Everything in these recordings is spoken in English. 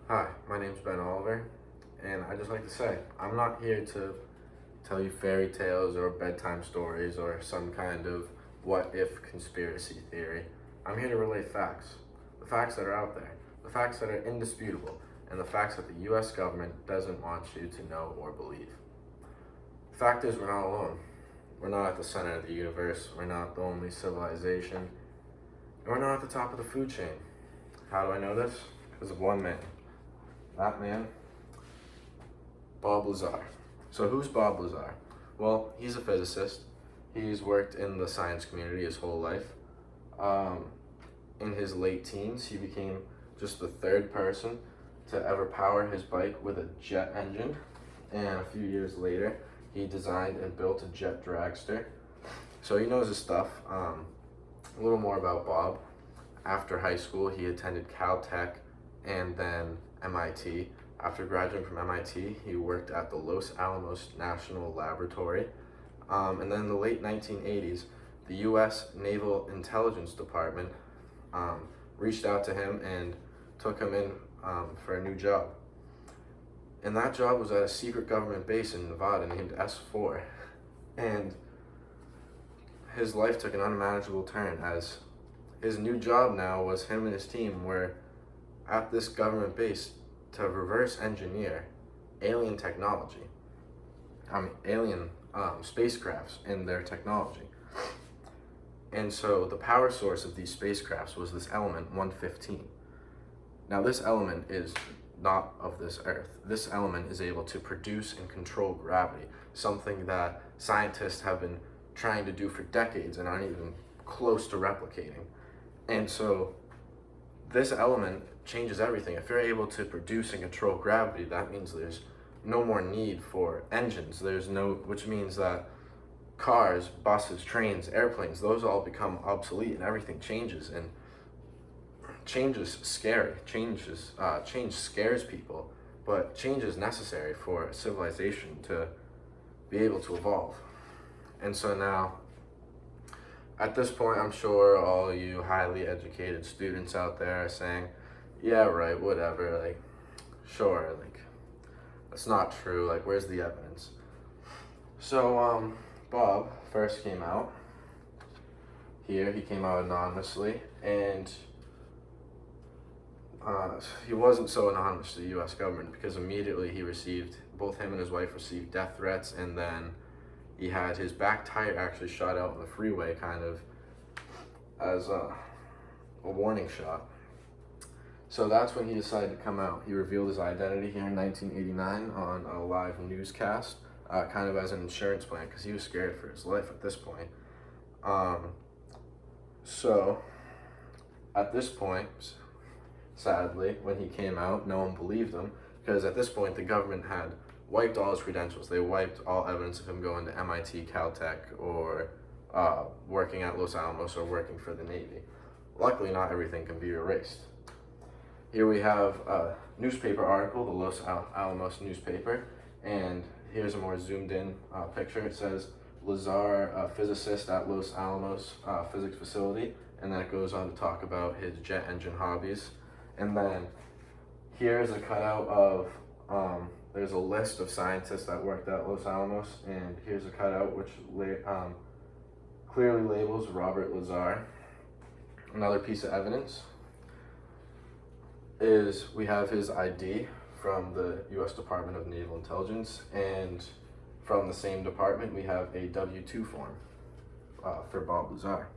Hi, my name's Ben Oliver, and I just like to say, I'm not here to tell you fairy tales or bedtime stories or some kind of what if conspiracy theory. I'm here to relay facts, the facts that are out there, the facts that are indisputable, and the facts that the US government doesn't want you to know or believe. The fact is, we're not alone. We're not at the center of the universe, we're not the only civilization, and we're not at the top of the food chain. How do I know this? Because of one man. That man, Bob Lazar. So who's Bob Lazar? Well, he's a physicist. He's worked in the science community his whole life. In his late teens, he became just the third person to ever power his bike with a jet engine. And a few years later, he designed and built a jet dragster. So he knows his stuff. A little more about Bob. After high school, he attended Caltech and then MIT. After graduating from MIT, he worked at the Los Alamos National Laboratory. And then in the late 1980s, the US Naval Intelligence Department reached out to him and took him in for a new job. And that job was at a secret government base in Nevada named S4. And his life took an unmanageable turn as his new job now was him and his team were at this government base to reverse engineer alien technology. Alien spacecrafts and their technology. And so the power source of these spacecrafts was this element 115. Now this element is not of this earth. This element is able to produce and control gravity, something that scientists have been trying to do for decades and aren't even close to replicating. And so this element changes everything. If you're able to produce and control gravity, that means there's no more need for engines. Which means that cars, buses, trains, airplanes, those all become obsolete and everything changes. And change is scary. Change scares people, but change is necessary for a civilization to be able to evolve. And so now, at this point, I'm sure all you highly educated students out there are saying, yeah, right, whatever, like, sure, like, that's not true, like, where's the evidence? So, Bob first came out here, he came out anonymously, and he wasn't so anonymous to the US government because immediately both him and his wife received death threats, and then he had his back tire actually shot out on the freeway, kind of as a warning shot. So that's when he decided to come out. He revealed his identity here in 1989 on a live newscast, kind of as an insurance plan, because he was scared for his life at this point. So at this point, sadly, when he came out, no one believed him, because at this point the government had wiped all his credentials. They wiped all evidence of him going to MIT, Caltech, or working at Los Alamos or working for the Navy. Luckily, not everything can be erased. Here we have a newspaper article, the Los Alamos newspaper, and here's a more zoomed in picture. It says, Lazar, a physicist at Los Alamos physics facility, and then it goes on to talk about his jet engine hobbies. And then here's a cutout of there's a list of scientists that worked at Los Alamos, and here's a cutout which clearly labels Robert Lazar. Another piece of evidence is we have his ID from the US Department of Naval Intelligence, and from the same department we have a W-2 form for Bob Lazar.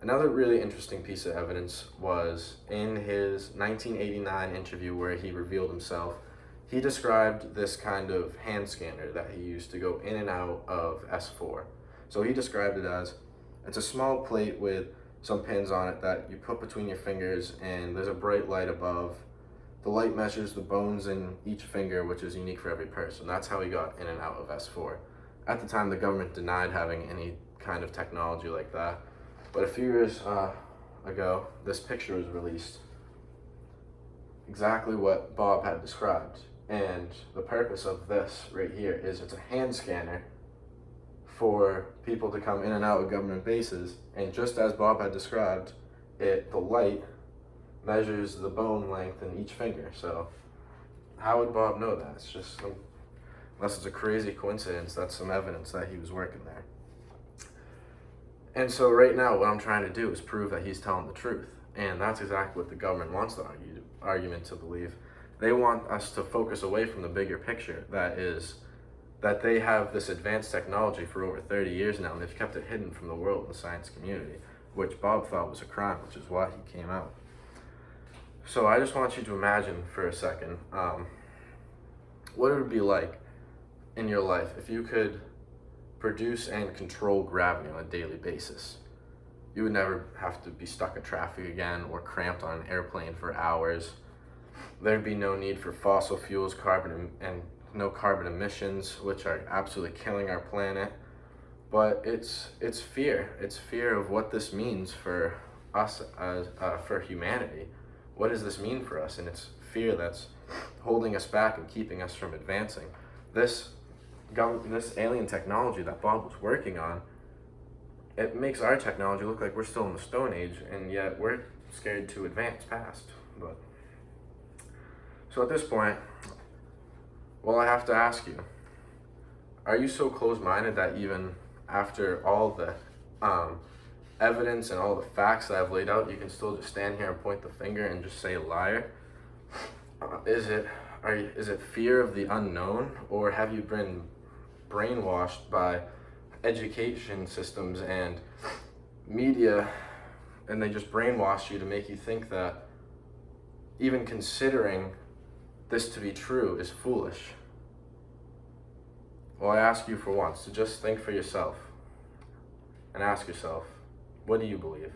Another really interesting piece of evidence was in his 1989 interview where he revealed himself. He described this kind of hand scanner that he used to go in and out of S4. So he described it as, it's a small plate with some pins on it that you put between your fingers, and there's a bright light above. The light measures the bones in each finger, which is unique for every person. That's how he got in and out of S4. At the time, the government denied having any kind of technology like that. But a few years ago, this picture was released. Exactly what Bob had described. And the purpose of this right here is it's a hand scanner for people to come in and out of government bases. And just as Bob had described, the light measures the bone length in each finger. So how would Bob know that? It's just unless it's a crazy coincidence, that's some evidence that he was working there. And so right now what I'm trying to do is prove that he's telling the truth. And that's exactly what the government wants the argument to believe. They want us to focus away from the bigger picture, that is, that they have this advanced technology for over 30 years now, and they've kept it hidden from the world and the science community, which Bob thought was a crime, which is why he came out. So I just want you to imagine for a second what it would be like in your life if you could produce and control gravity on a daily basis. You would never have to be stuck in traffic again or cramped on an airplane for hours. There'd be no need for fossil fuels, and no carbon emissions, which are absolutely killing our planet. But it's fear. It's fear of what this means for us as for humanity. What does this mean for us? And it's fear that's holding us back and keeping us from advancing. This alien technology that Bob was working on, it makes our technology look like we're still in the Stone Age, and yet we're scared to advance past. So at this point, well, I have to ask you, are you so close-minded that even after all the evidence and all the facts that I've laid out, you can still just stand here and point the finger and just say liar? Is it fear of the unknown, or have you been brainwashed by education systems and media, and they just brainwash you to make you think that even considering this to be true is foolish? Well, I ask you for once to just think for yourself and ask yourself, what do you believe?